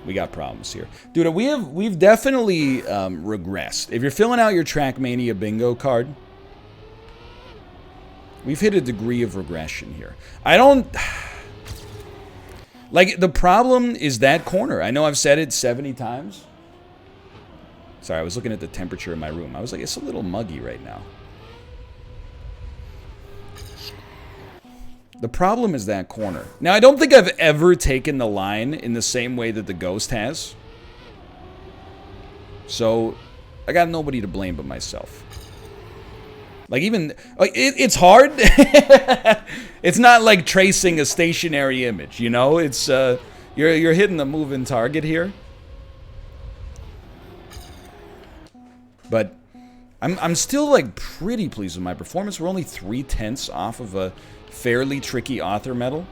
We got problems here. Dude, we've definitely regressed. If you're filling out your Trackmania bingo card, we've hit a degree of regression here. I don't... Like, the problem is that corner. I know I've said it 70 times. Sorry, I was looking at the temperature in my room. I was like, it's a little muggy right now. The problem is that corner. Now, I don't think I've ever taken the line in the same way that the Ghost has. So, I got nobody to blame but myself. Like, even... Like, it's hard. It's not like tracing a stationary image, you know? It's, you're hitting the moving target here. But I'm still, like, pretty pleased with my performance. We're only 3/10 off of a fairly tricky author medal.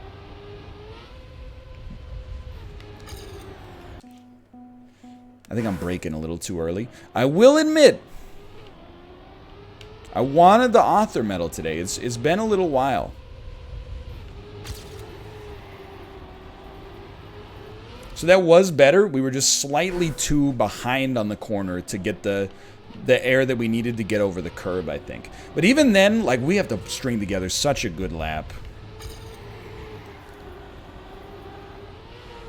I think I'm breaking a little too early. I will admit, I wanted the author medal today. It's been a little while. So that was better. We were just slightly too behind on the corner to get the air that we needed to get over the curb, I think. But even then, like, we have to string together such a good lap.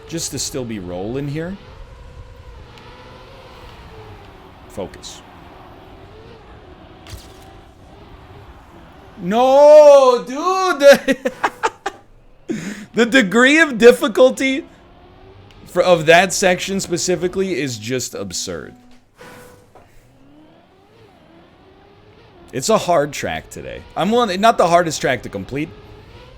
Just to still be rolling here. Focus. No, dude. The degree of difficulty of that section specifically is just absurd. It's a hard track today. Not the hardest track to complete,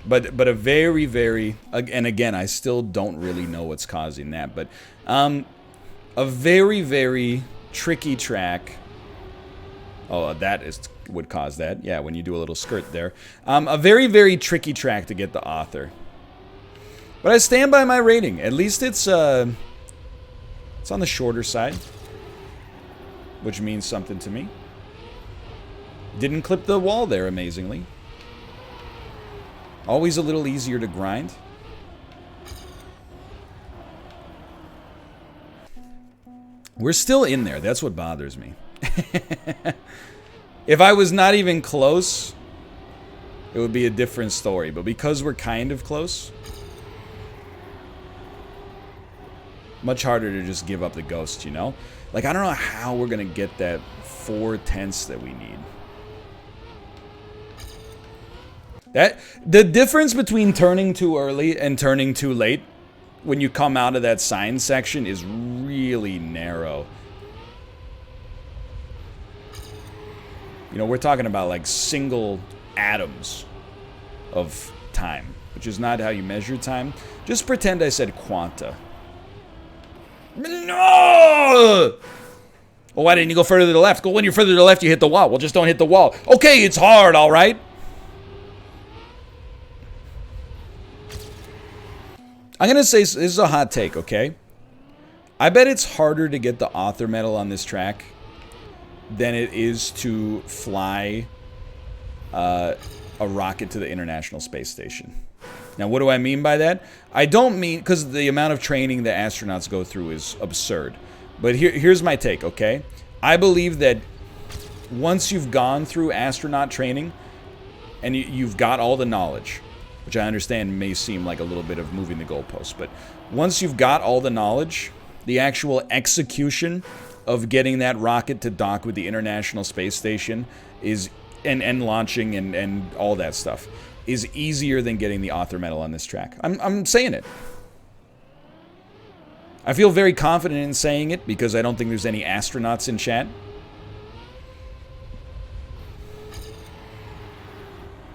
but a very, very, and again, I still don't really know what's causing that, but a very, very tricky track. Oh, would cause that. Yeah, when you do a little skirt there. A very, very tricky track to get the author. But I stand by my rating. At least it's on the shorter side, which means something to me. Didn't clip the wall there, amazingly. Always a little easier to grind. We're still in there. That's what bothers me. If I was not even close, it would be a different story. But because we're kind of close, much harder to just give up the ghost, you know? Like, I don't know how we're going to get that 4/10 that we need. The difference between turning too early and turning too late when you come out of that sign section is really narrow. You know, we're talking about like single atoms of time, which is not how you measure time. Just pretend I said quanta. No! Well, why didn't you go further to the left? Go when you're further to the left, you hit the wall. Well, just don't hit the wall. Okay, it's hard, all right? I'm going to say this is a hot take, okay? I bet it's harder to get the author medal on this track than it is to fly a rocket to the International Space Station. Now, what do I mean by that? I don't mean, because the amount of training the astronauts go through is absurd. But here's my take, okay? I believe that once you've gone through astronaut training and you've got all the knowledge, which I understand may seem like a little bit of moving the goalposts, but once you've got all the knowledge, the actual execution of getting that rocket to dock with the International Space Station is and launching and all that stuff is easier than getting the author medal on this track. I'm saying it. I feel very confident in saying it because I don't think there's any astronauts in chat.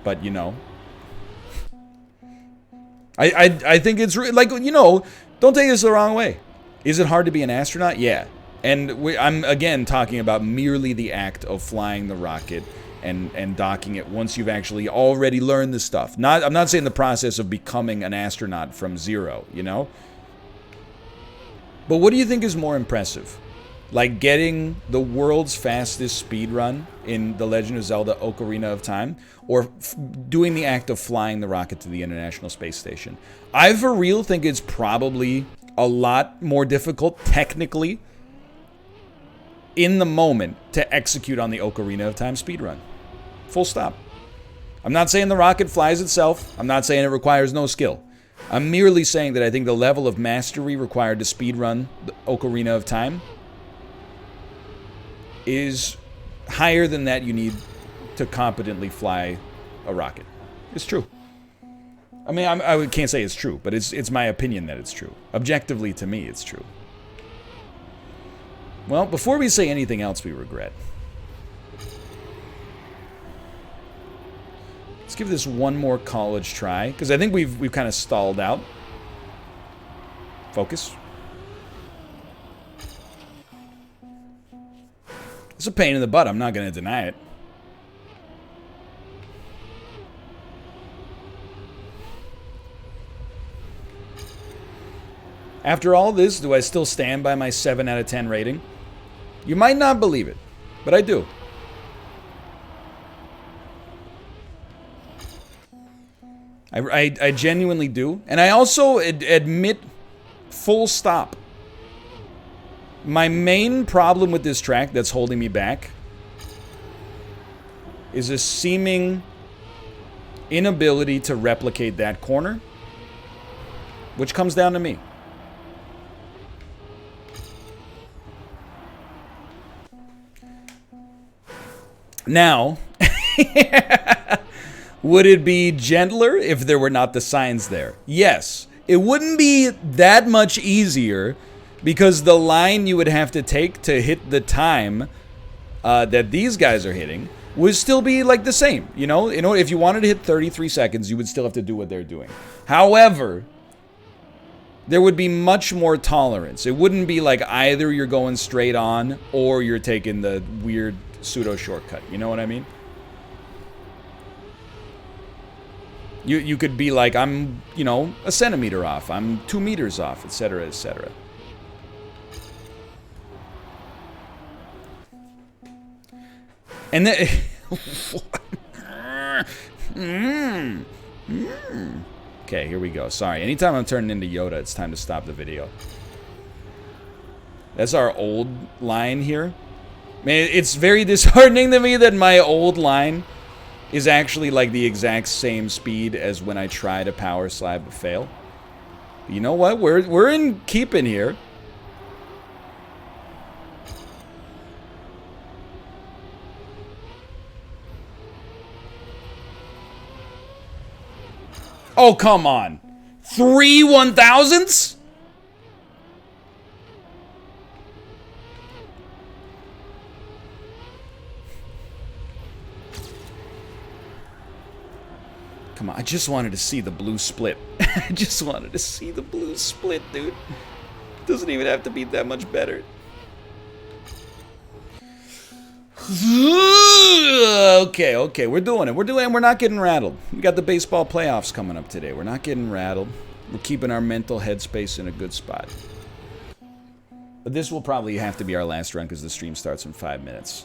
But, you know, I think it's like, you know, don't take this the wrong way. Is it hard to be an astronaut? Yeah. And I'm, again, talking about merely the act of flying the rocket and docking it once you've actually already learned the stuff. I'm not saying the process of becoming an astronaut from zero, you know? But what do you think is more impressive? Like getting the world's fastest speed run in The Legend of Zelda Ocarina of Time, or doing the act of flying the rocket to the International Space Station? I for real think it's probably a lot more difficult technically in the moment to execute on the Ocarina of Time speedrun. Full stop. I'm not saying the rocket flies itself. I'm not saying it requires no skill. I'm merely saying that I think the level of mastery required to speedrun the Ocarina of Time is higher than that you need to competently fly a rocket. It's true. I mean, I can't say it's true, but it's my opinion that it's true. Objectively, to me, it's true. Well, before we say anything else we regret, let's give this one more college try, because I think we've kind of stalled out. Focus. It's a pain in the butt, I'm not going to deny it. After all this, do I still stand by my 7 out of 10 rating? You might not believe it, but I do. I genuinely do. And I also admit, full stop, my main problem with this track that's holding me back is a seeming inability to replicate that corner, which comes down to me. Now, Would it be gentler if there were not the signs there? Yes. It wouldn't be that much easier because the line you would have to take to hit the time that these guys are hitting would still be like the same. You know, if you wanted to hit 33 seconds, you would still have to do what they're doing. However, there would be much more tolerance. It wouldn't be like either you're going straight on or you're taking the weird pseudo shortcut. You know what I mean? You could be like, I'm, you know, a centimeter off. I'm 2 meters off, etc., etc. And then... Okay, here we go. Sorry. Anytime I'm turning into Yoda, it's time to stop the video. That's our old line here. Man, it's very disheartening to me that my old line is actually like the exact same speed as when I try to power slide but fail. But you know what? We're in keeping here. Oh, come on. 3 1,000s? Come on, I just wanted to see the blue split. I just wanted to see the blue split, dude. Doesn't even have to be that much better. Okay, we're doing it. We're not getting rattled. We got the baseball playoffs coming up today. We're not getting rattled. We're keeping our mental headspace in a good spot. But this will probably have to be our last run because the stream starts in 5 minutes.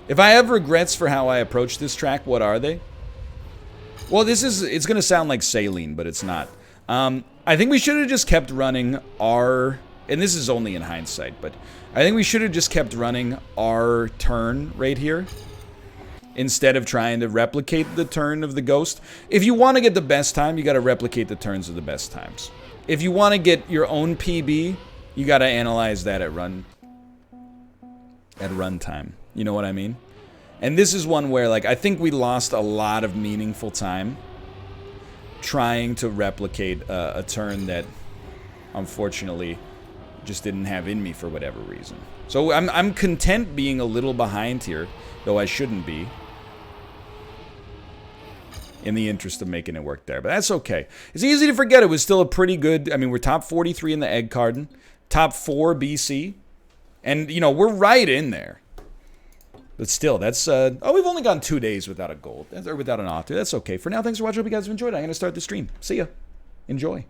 If I have regrets for how I approach this track, what are they? Well, it's going to sound like saline, but it's not. I think we should have just kept running our, and this is only in hindsight, but I think we should have just kept running our turn right here instead of trying to replicate the turn of the Ghost. If you want to get the best time, you got to replicate the turns of the best times. If you want to get your own PB, you got to analyze that at run time. You know what I mean? And this is one where, like, I think we lost a lot of meaningful time trying to replicate a turn that, unfortunately, just didn't have in me for whatever reason. So I'm content being a little behind here, though I shouldn't be, in the interest of making it work there. But that's okay. It's easy to forget it was still a pretty good... I mean, we're top 43 in the Egg Carton, top 4 BC, and, you know, we're right in there. But still, that's, oh, we've only gone 2 days without a gold, or without an author. That's okay. For now, thanks for watching. Hope you guys have enjoyed it. I'm going to start the stream. See ya. Enjoy.